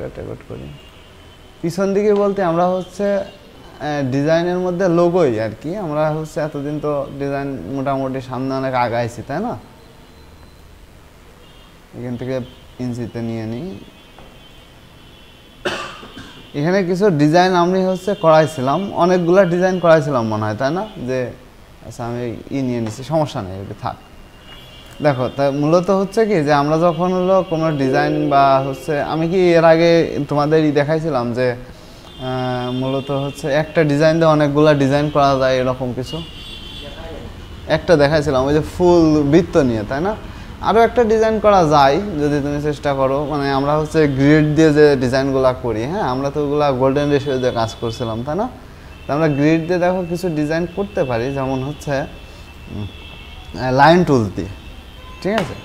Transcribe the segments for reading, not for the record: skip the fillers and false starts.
Record করি পিছন দিকে বলতে আমরা হচ্ছে ডিজাইনের মধ্যে লোগোই আর কি। আমরা হচ্ছে এতদিন তো ডিজাইন মোটামুটি সামনে অনেক আগাইছি, তাই না? এখান থেকে ইঞ্চিতে নিয়ে নিই। এখানে কিছু ডিজাইন আমি হচ্ছে করাইছিলাম, অনেকগুলা ডিজাইন করাইছিলাম মনে হয়, তাই না? যে আচ্ছা আমি নিয়ে নিচ্ছি, সমস্যা নেই, ওটা থাক। দেখো, তা মূলত হচ্ছে কি যে আমরা যখন হলো কোনো ডিজাইন বা হচ্ছে আমি কি এর আগে তোমাদের দেখাইছিলাম যে মূলত হচ্ছে একটা ডিজাইন দিয়ে অনেকগুলা ডিজাইন করা যায়, এরকম কিছু একটা দেখাইছিলাম ওই যে ফুল বৃত্ত নিয়ে, তাই না? আরও একটা ডিজাইন করা যায় যদি তুমি চেষ্টা করো। মানে আমরা হচ্ছে গ্রিড দিয়ে যে ডিজাইনগুলো করি, হ্যাঁ, আমরা তো ওগুলো গোল্ডেন রেশিও দিয়ে কাজ করছিলাম, তাই না? তো আমরা গ্রিড দিয়ে দেখো কিছু ডিজাইন করতে পারি, যেমন হচ্ছে লাইন টুল দিয়ে, ঠিক আছে?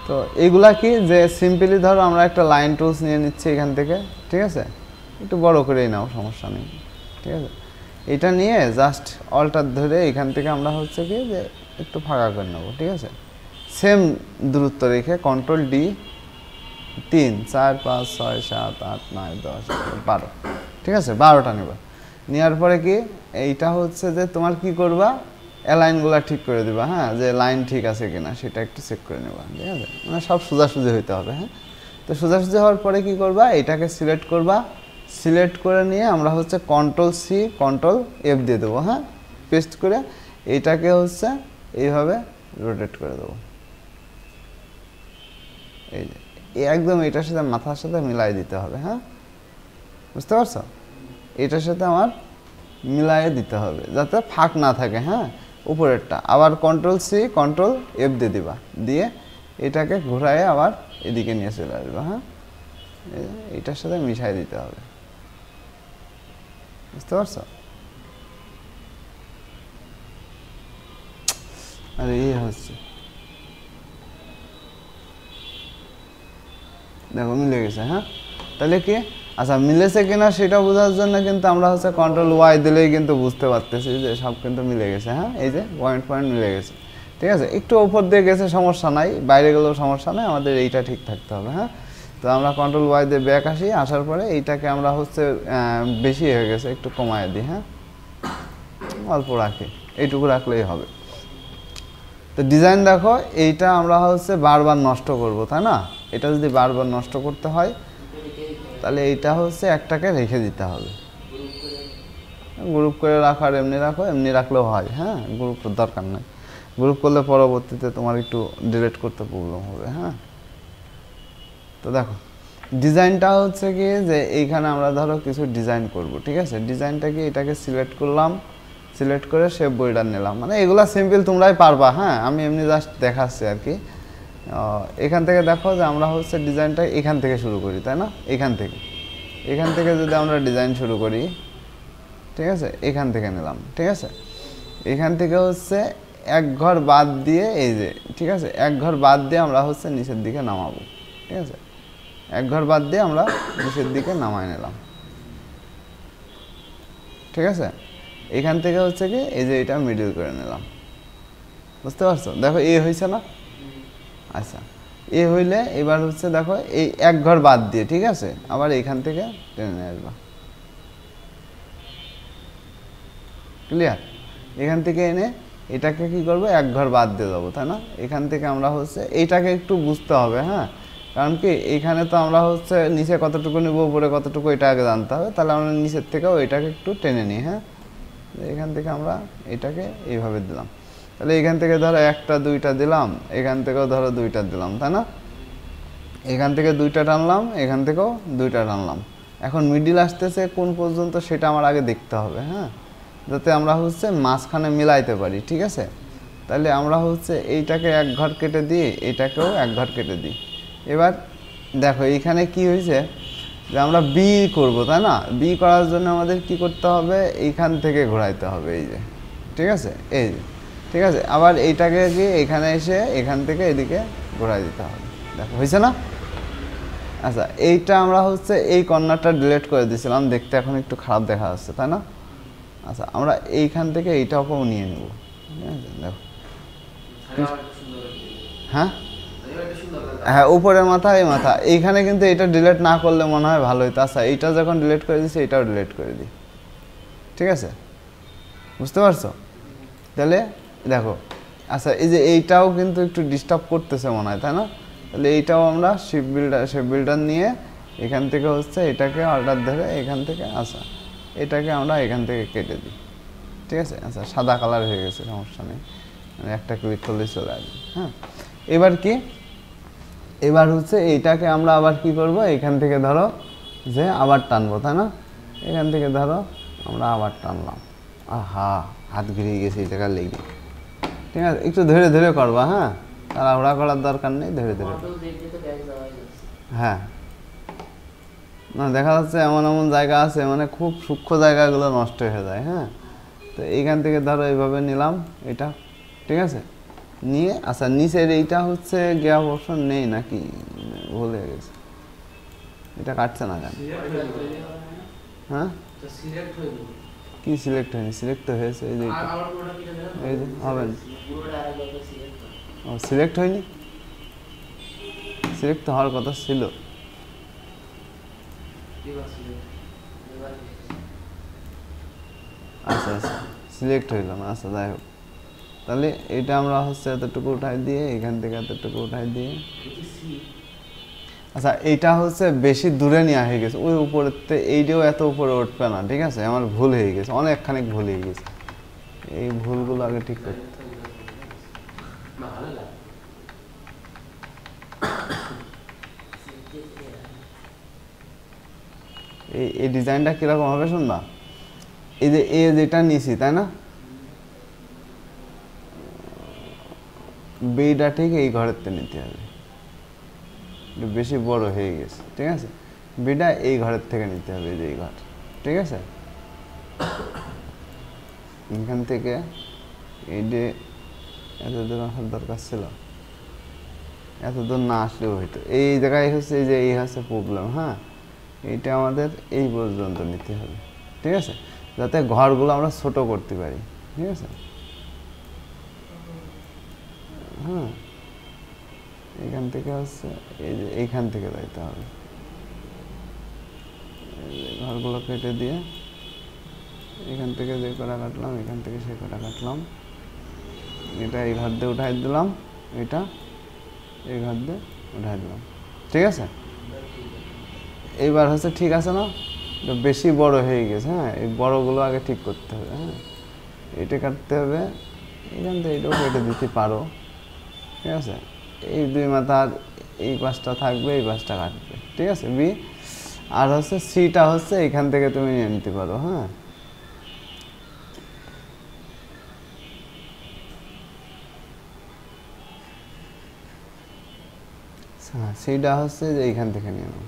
তো এইগুলা কি যে সিম্পলি ধরো আমরা একটা লাইন টুলস নিয়ে নিচ্ছি এখান থেকে, ঠিক আছে? একটু বড় করেই নাও, সমস্যা নেই, ঠিক আছে? এটা নিয়ে জাস্ট অল্টার ধরে এখান থেকে আমরা হচ্ছে কি যে একটু ফাঁকা করে নেবো, ঠিক আছে? সেম দূরত্ব রেখে কন্ট্রোল ডি 3 4 5 6 7 8 9 10 12, ঠিক আছে? 12টা নেবা। নেওয়ার পরে কি এইটা হচ্ছে যে তোমার কি করবা, অ্যালাইনগুলো ঠিক করে দিবা, হ্যাঁ, যে লাইন ঠিক আছে কিনা সেটা একটু চেক করে নেবা, ঠিক আছে? মানে সব সোজাসুজি হইতে হবে, হ্যাঁ। তো সোজাসুজি হওয়ার পরে কি করবা, এটাকে সিলেক্ট করবা। সিলেক্ট করে নিয়ে আমরা হচ্ছে কন্ট্রোল সি কন্ট্রোল এফ দিয়ে দেবো, হ্যাঁ, পেস্ট করে এইটাকে হচ্ছে এইভাবে রোটেট করে দেবো। এই যে একদম এটার সাথে মাথার সাথে মিলাই দিতে হবে, হ্যাঁ, বুঝতে পারছো? এটার সাথে আমার মিলাইয়ে দিতে হবে যাতে ফাঁক না থাকে, হ্যাঁ, উপরেরটা। আবার কন্ট্রোল সি কন্ট্রোল এফ দিয়ে দিবা, দিয়ে এটাকে ঘুরাইয়ে আবার এদিকে নিয়ে চলে আসবা, হ্যাঁ, এটার সাথে মিশাই দিতে হবে, বুঝতে পারছো? আরে এই হচ্ছে, দেখো মিলে গেছে, হ্যাঁ। তাহলে কি আচ্ছা মিলেছে কিনা সেটা বোঝার জন্য কিন্তু আমরা হচ্ছে কন্ট্রোল ওয়াই দিলেই কিন্তু বুঝতে পারতেছি যে সব কিন্তু মিলে গেছে, হ্যাঁ, এই যে পয়েন্ট পয়েন্ট মিলে গেছে, ঠিক আছে? একটু ওপর দিয়ে গেছে সমস্যা নাই, বাইরে গেলেও সমস্যা নাই, আমাদের এইটা ঠিক থাকতে হবে, হ্যাঁ। তো আমরা কন্ট্রোল ওয়াই দিয়ে ব্যাক আসি, আসার পরে এইটাকে আমরা হচ্ছে বেশি হয়ে গেছে একটু কমায় দিই, হ্যাঁ, অল্প রাখি, এইটুকু রাখলেই হবে। তো ডিজাইন দেখো, এইটা আমরা হচ্ছে বারবার নষ্ট করব, তাই না? এটা যদি বারবার নষ্ট করতে হয় তাহলে এইটা হচ্ছে একটাকে রেখে দিতে হবে। গ্রুপ করে রাখো, আর এমনি রাখো, এমনি রাখলেও হয়, হ্যাঁ, গ্রুপ দরকার নেই। গ্রুপ করলে পরবর্তীতে তোমার একটু ডিলিট করতে প্রবলেম হবে, হ্যাঁ। তো দেখো ডিজাইনটা হচ্ছে কি যে এইখানে আমরা ধরো কিছু ডিজাইন করব, ঠিক আছে? ডিজাইনটা কি এটাকে সিলেক্ট করলাম, সিলেক্ট করে শেপ বোল্ডার নিলাম। মানে এগুলা সিম্পল তোমরাই পারবা, হ্যাঁ, আমি এমনি জাস্ট দেখাচ্ছি আর কি। এখান থেকে দেখো যে আমরা হচ্ছে ডিজাইনটা এখান থেকে শুরু করি, তাই না? এখান থেকে যদি আমরা ডিজাইন শুরু করি, ঠিক আছে, এখান থেকে নিলাম, ঠিক আছে? এখান থেকে হচ্ছে এক ঘর বাদ দিয়ে এই যে, ঠিক আছে, এক ঘর বাদ দিয়ে আমরা হচ্ছে নিচের দিকে নামাবো, ঠিক আছে? এক ঘর বাদ দিয়ে আমরা নিচের দিকে নামাই নিলাম, ঠিক আছে? এখান থেকে হচ্ছে কি এই যে এটা মিডল করে নিলাম, বুঝতে পারছো? দেখো এ হয়েছে না? আচ্ছা, এ হইলে এবার হচ্ছে দেখো এই এক ঘর বাদ দিয়ে, ঠিক আছে, আবার এখান থেকে টেনে নিয়ে আসবা, ক্লিয়ার? এখান থেকে এনে এটাকে কি করবো, এক ঘর বাদ দিয়ে দেবো, তাই না? এখান থেকে আমরা হচ্ছে এইটাকে একটু বুঝতে হবে, হ্যাঁ, কারণ কি এইখানে তো আমরা হচ্ছে নিচে কতটুকু নেব, উপরে কতটুকু, এটা আগে জানতে হবে। তাহলে আমরা নিচের থেকেও এটাকে একটু টেনে নিই, হ্যাঁ, এখান থেকে আমরা এটাকে এইভাবে দিলাম। তাহলে এখান থেকে ধরো একটা দুইটা দিলাম, এখান থেকেও ধরো দুইটা দিলাম, তাই না? এখান থেকে দুইটা টানলাম, এখান থেকেও দুইটা টানলাম। এখন মিডিল আসতেছে কোন পর্যন্ত সেটা আমার আগে দেখতে হবে, হ্যাঁ, যাতে আমরা হচ্ছে মাঝখানে মিলাইতে পারি, ঠিক আছে? তাহলে আমরা হচ্ছে এইটাকে এক ঘর কেটে দিই, এটাকেও এক ঘর কেটে দিই। এবার দেখো এইখানে কি হয়েছে যে আমরা বি করব, তাই না? বি করার জন্য আমাদের কি করতে হবে, এইখান থেকে ঘোরাইতে হবে, এই যে, ঠিক আছে, এই যে, ঠিক আছে। আবার এইটাকে কি এখানে এসে এখান থেকে এদিকে ঘোরাই দিতে হবে, দেখো হয়েছে না? আচ্ছা, এইটা আমরা হচ্ছে এই কর্নারটা ডিলিট করে দিয়েছিলাম, দেখতে এখন একটু খারাপ দেখা যাচ্ছে, তাই না? আচ্ছা, আমরা এইখান থেকে এইটাকেও নিয়ে নেব, ঠিক আছে? দেখো, হ্যাঁ, হ্যাঁ উপরের মাথা এই মাথা এইখানে কিন্তু এটা ডিলিট না করলে মনে হয় ভালো হতো। আচ্ছা এইটা যখন ডিলিট করে দিচ্ছি এটাও ডিলিট করে দিই, ঠিক আছে, বুঝতে পারছো? তাহলে দেখো আচ্ছা এই যে এইটাও কিন্তু একটু ডিস্টার্ব করতেছে মনে হয়, তাই না? তাহলে এইটাও আমরা শেপ বিল্ডার নিয়ে এখান থেকে হচ্ছে এটাকে অর্ডার ধরে এখান থেকে আচ্ছা এটাকে আমরা এখান থেকে কেটে দিই, ঠিক আছে। আচ্ছা সাদা কালার হয়ে গেছে, সমস্যা নেই, মানে একটা ক্লিক করলে চলে আসবে। হ্যাঁ এবার কি, এবার হচ্ছে এইটাকে আমরা আবার কি করব, এখান থেকে ধরো যে আবার টানবো, তাই না? এখান থেকে ধরো আমরা আবার টানলাম, আহা হাত ঘিরে গেছে এই জায়গায় লেগে, ঠিক আছে। একটু ধীরে ধীরে করবা, হ্যাঁ তাড়াহুড়া করার দরকার নেই, ধীরে ধীরে। হ্যাঁ না দেখা যাচ্ছে এমন এমন জায়গা আছে মানে খুব সূক্ষ্ম জায়গাগুলো নষ্ট হয়ে যায়। হ্যাঁ তো এইখান থেকে ধরো এইভাবে নিলাম এটা, ঠিক আছে, নিয়ে আচ্ছা নিচের এইটা হচ্ছে গ্যাপ অপশন নেই নাকি, ভুলে গেছে, এটা কাটছে না কেন? হ্যাঁ কি সিলেক্ট হয়নি? সিলেক্ট তো হয়েছে, এই যে এই যে হবে না, ও সিলেক্ট হয়নি, সিলেক্ট তো হওয়ার কথা ছিল। আচ্ছা আচ্ছা সিলেক্ট হইল না, আচ্ছা যাই হোক, তাহলে এটা আমরা হচ্ছে এতটুকু উঠাই দিয়ে এখান থেকে এতটুকু উঠাই দিয়ে, আচ্ছা এইটা হচ্ছে বেশি দূরে নেওয়া হয়ে গেছে ওই উপরেতে, এইটাও এত উপরে উঠবে না, ঠিক আছে, আমার ভুল হয়ে গেছে, অনেকখানিক ভুল হয়ে গেছে, এই ভুলগুলো আগে ঠিক করতে। এই ডিজাইনটা কিরকম হবে শুনবা, এই যে এ যেটা নিছি তাই না, বিটা ঠিক এই ঘরেরতে নিতে হবে, বেশি বড় হয়ে গেছে, ঠিক আছে, বিটা এই ঘরের থেকে নিতে হবে, এই ঘর, ঠিক আছে। এখান থেকে এই যে এত দূর আসার দরকার ছিল, এত দূর না আসলেও হইতো, এই জায়গায় হচ্ছে এই যে এই হচ্ছে প্রবলেম। হ্যাঁ এইটা আমাদের এই পর্যন্ত নিতে হবে, ঠিক আছে, যাতে ঘরগুলো আমরা ছোট করতে পারি, ঠিক আছে। হ্যাঁ এখান থেকে হচ্ছে এই যে এইখান থেকে যাইতে হবে, ঘরগুলো কেটে দিয়ে এখান থেকে যে কটা কাটলাম এখান থেকে সে কটা কাটলাম, এটা এই ঘর দিয়ে উঠাই দিলাম, এটা এই ঘর দিয়ে উঠাই দিলাম, ঠিক আছে। এইবার হচ্ছে ঠিক আছে না, বেশি বড় হয়ে গেছে। হ্যাঁ এই বড়গুলো আগে ঠিক করতে হবে। হ্যাঁ এটা কাটতে হবে, এখান থেকে এটাও কেটে দিতে পারো, ঠিক আছে। এই দুই মাথার এই পাশটা থাকবে, এই পাশটা কাটবে, ঠিক আছে। বি আর হচ্ছে সিটা হচ্ছে এখান থেকে তুমি নিয়ে নিতে পারো। হ্যাঁ সিটা হচ্ছে যে এইখান থেকে নিয়ে নাও,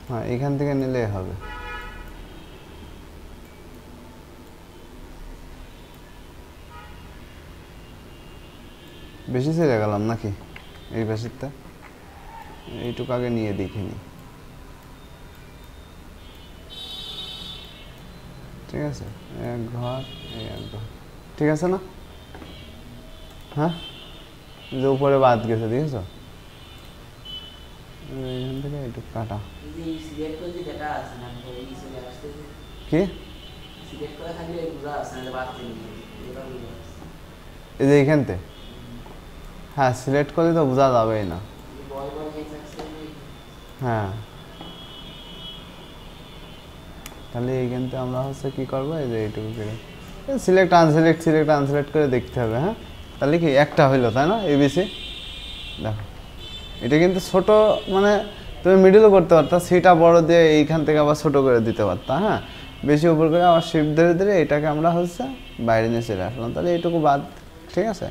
হ্যাঁ এখান থেকে নিলেই হবে। বেশি ছেড়ে গেলাম নাকি এই পাশেরটা, এইটুকু আগে নিয়ে দেখিনি, ঠিক আছে, এক ঘর এই এক ঘর, ঠিক আছে না। হ্যাঁ যে উপরে বাদ গেছে দেখেছো, এইখান থেকে এইটুকু কাটা, কি এই যে এইখানতে, হ্যাঁ সিলেক্ট করলে তো বোঝা যাবেই না। হ্যাঁ তাহলে এইখানতে আমরা হচ্ছে কি করবো, এই যে এইটুকু করে সিলেক্ট আনসিলেক্ট করে দেখতে হবে। হ্যাঁ তাহলে কি একটা হইলো, তাই না, এবিসি। দেখো এটা কিন্তু ছোট, মানে তুমি মিডলও করতে পারতা, সিটা বড় দিয়ে এইখান থেকে আবার ছোট করে দিতে পারতা। হ্যাঁ বেশি উপর করে আবার শিফট ধরে ধরে এটাকে আমরা হচ্ছে বাইরে নিয়ে চলে আসলাম, তাহলে এইটুকু বাদ, ঠিক আছে।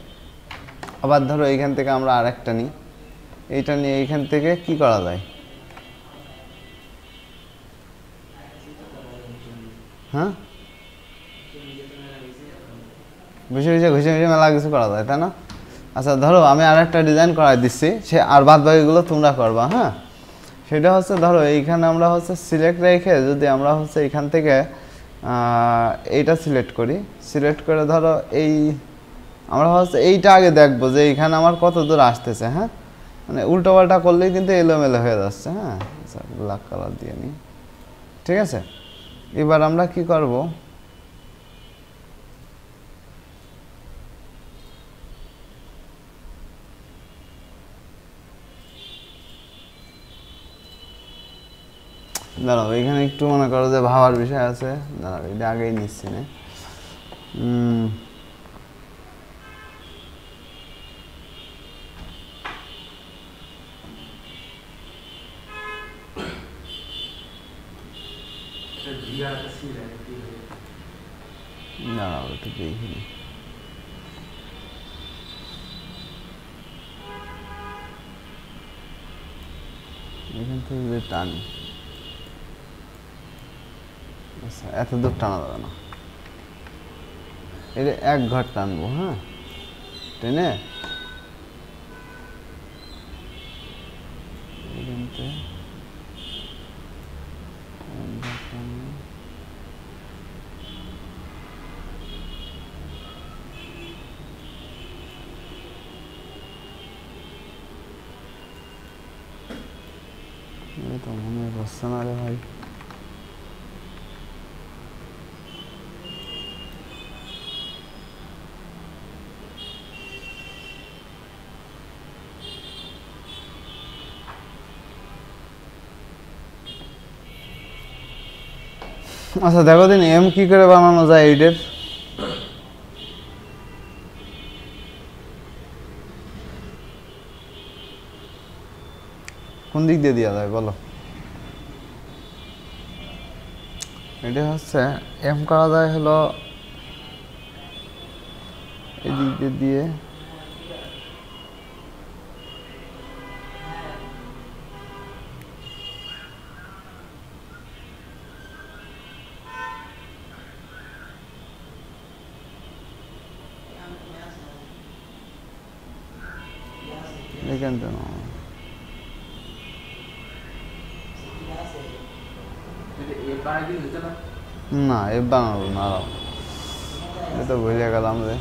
আবার ধরো এইখান থেকে আমরা আরেকটা নিই, এইটা নিয়ে এইখান থেকে কি করা যায়, হ্যাঁ ঘুষে মেলা কিছু করা যায়, তাই না। আচ্ছা ধরো আমি আর একটা ডিজাইন করাই দিচ্ছি, সে আর বাদ বাকিগুলো তোমরা করবা। হ্যাঁ সেটা হচ্ছে ধরো এইখানে আমরা হচ্ছে সিলেক্ট রেখে যদি আমরা হচ্ছে এইখান থেকে এইটা সিলেক্ট করি, সিলেক্ট করে ধরো এই আমরা হচ্ছে এইটা আগে দেখবো যে এইখানে আমার কত দূর আসতেছে। হ্যাঁ, মানে উল্টো পাল্টা করলেই কিন্তু এলোমেলো হয়ে যাচ্ছে। হ্যাঁ, ব্ল্যাক কালার দিয়ে নিই, ঠিক আছে। এবার আমরা কি করব, দাঁড়াও এখানে একটু মনে করো যে ভাবার বিষয় আছে, দাঁড়াও এটা আগেই নিচ্ছি না। দাঁড়াও একটু দেখি, এখান থেকে যদি টানি, আচ্ছা এত দূর টানা যাবে না, এটা এক ঘর টানবো। হ্যাঁ, টেনে তো মনে বসছে না রে ভাই। আচ্ছা দেখো দিন এম কি করে বানানো যায় এইডের, কোন দিক দিয়ে দেওয়া যায় বলো। এটা হচ্ছে এম করা যায় হলো এই দিক দিয়ে দিয়ে, এখান থেকে না এ বানাবো না, এ তো ভুলে গেলাম রে।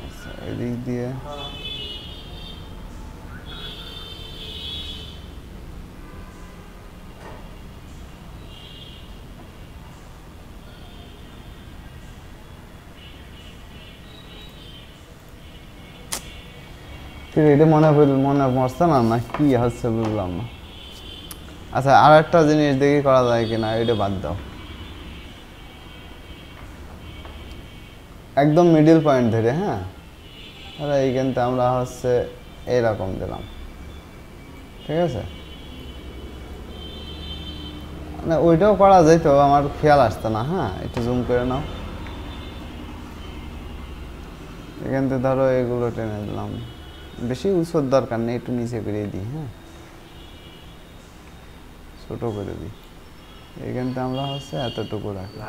আচ্ছা এদিক দিয়ে এটা মনে পড়ছে না, না কি হচ্ছে বুঝলাম না। আচ্ছা আর একটা জিনিস দেখি করা যায় কিনা, এটা বাদ দাও। একদম মিডিল পয়েন্ট ধরে, হ্যাঁ তাহলে এইখানটা আমরা হচ্ছে এইরকম দিলাম, ঠিক আছে। মানে ওইটাও করা যাইতো, আমার খেয়াল আসতো না। হ্যাঁ একটু জুম করে নাও, এখান থেকে ধরো এগুলো টেনে দিলাম, বেশি উঁচুর দরকার নেই, একটু নিচে করে দিই। হ্যাঁ ছোট করে দিই, এইখানটা আমরা হচ্ছে এতটুকু রাখি।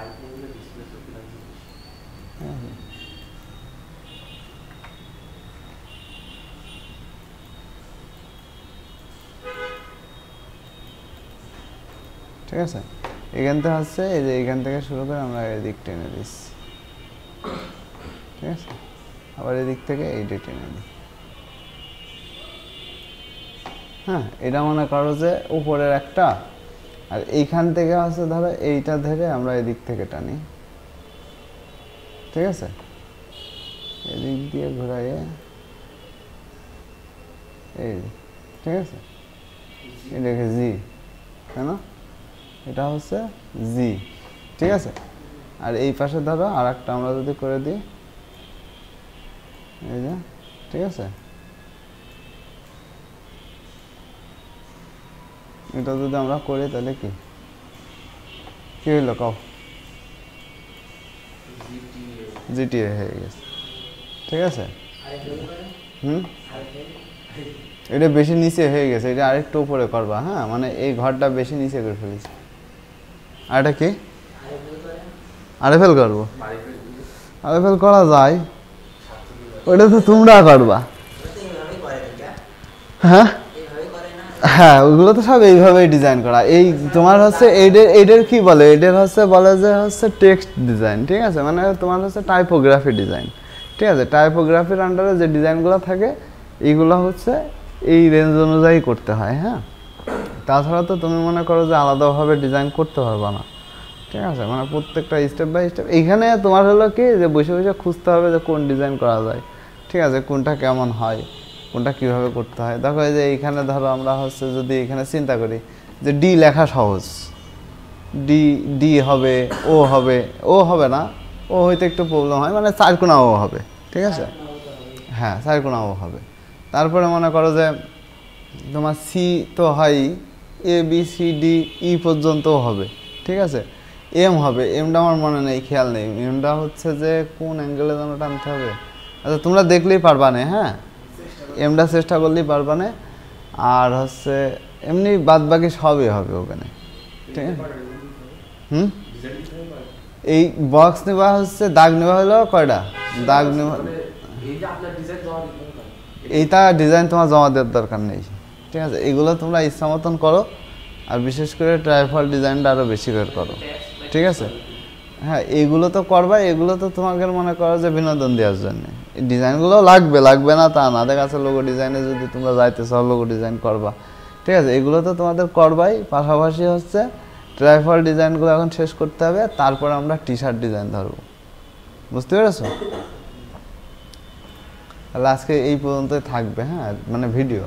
ঠিক আছে, এখান থেকে হচ্ছে এই যে এইখান থেকে শুরু করে আমরা এদিক টেনে দিচ্ছি, ঠিক আছে। আবার এদিক থেকে এইটা টেনে দিই। হ্যাঁ এটা মনে করো যে উপরের একটা, আর এইখান থেকে হচ্ছে ধরো এইটা ধরে আমরা এদিক থেকে টানি, ঠিক আছে। এদিক দিয়ে ঘুরাইয়ে এই, ঠিক আছে। এই দেখে জি, কেন এটা হচ্ছে জি, ঠিক আছে। আর এই পাশে ধরো আর একটা আমরা যদি করে দিই, এই যে, ঠিক আছে। এটা যদি আমরা করি তাহলে কি কি হইলো কও, জিটিএ হয়ে গেছে, ঠিক আছে। এটা বেশি নিচে হয়ে গেছে, এটা আরেকটু উপরে করবা। হ্যাঁ মানে এই ঘরটা বেশি নিচে করে ফেলেছি। আর এটা কি আরএফএল করবো, আরএফএল করা যায়, ওটা তো তোমরা করবা। হ্যাঁ হ্যাঁ, ওগুলো তো সব এইভাবেই ডিজাইন করা। এই তোমার হচ্ছে এইটার কি বলে, এটার হচ্ছে বলে যে হচ্ছে টেক্সট ডিজাইন, ঠিক আছে, মানে তোমার হচ্ছে টাইপোগ্রাফি ডিজাইন, ঠিক আছে। টাইপোগ্রাফির আন্ডারে যে ডিজাইনগুলো থাকে এইগুলো হচ্ছে এই রেঞ্জ অনুযায়ী করতে হয়। হ্যাঁ, তাছাড়া তো তুমি মনে করো যে আলাদাভাবে ডিজাইন করতে পারবা না, ঠিক আছে, মানে প্রত্যেকটা স্টেপ বাই স্টেপ। এইখানে তোমার হলো কি যে বসে বসে খুঁজতে হবে যে কোন ডিজাইন করা যায়, ঠিক আছে, কোনটা কেমন হয়, কোনটা কীভাবে করতে হয়। দেখো এই যে এইখানে ধরো আমরা হচ্ছে যদি এখানে চিন্তা করি যে ডি লেখা সহজ, ডি ডি হবে, ও হবে, ও হবে না, ও হইতে একটু প্রবলেম হয়, মানে চারকোনা ও হবে, ঠিক আছে, হ্যাঁ চারকোনা ও হবে। তারপরে মনে করো যে তোমার সি তো হয়, A B C D E পর্যন্তও হবে, ঠিক আছে। এম হবে, এমটা আমার মনে নেই, খেয়াল নেই, এমটা হচ্ছে যে কোন অ্যাঙ্গেলে যেন টানতে হবে। আচ্ছা তোমরা দেখলেই পারবা না, হ্যাঁ এমটা চেষ্টা করলেই পারবা না। আর হচ্ছে এমনি বাদ বাকি সবই হবে ওখানে, ঠিক আছে। এই বক্স নেওয়া হচ্ছে, দাগ নেওয়া হলো কয়টা, দাগ নেওয়া, এইটা ডিজাইন তোমার জমা দেওয়ার দরকার নেই, ঠিক আছে। এগুলো তোমরা ইচ্ছা মতন করো, আর বিশেষ করে ট্রাইফল ডিজাইনটা আরও বেশি করে করো, ঠিক আছে। হ্যাঁ এইগুলো তো করবা, এগুলো তো তোমাকে মনে করো যে বিনোদন দেওয়ার জন্য। এই ডিজাইনগুলো লাগবে, লাগবে না তা না, দেখা যাচ্ছে লোগো ডিজাইনে যদি তোমরা যাইতে চাও লোগো ডিজাইন করবা, ঠিক আছে, এগুলো তো তোমাদের করবাই। পাশাপাশি হচ্ছে ট্রাইফল ডিজাইনগুলো এখন শেষ করতে হবে, তারপর আমরা টি শার্ট ডিজাইন ধরবো, বুঝতে পেরেছো? তাহলে আজকে এই পর্যন্তই থাকবে, হ্যাঁ মানে ভিডিও।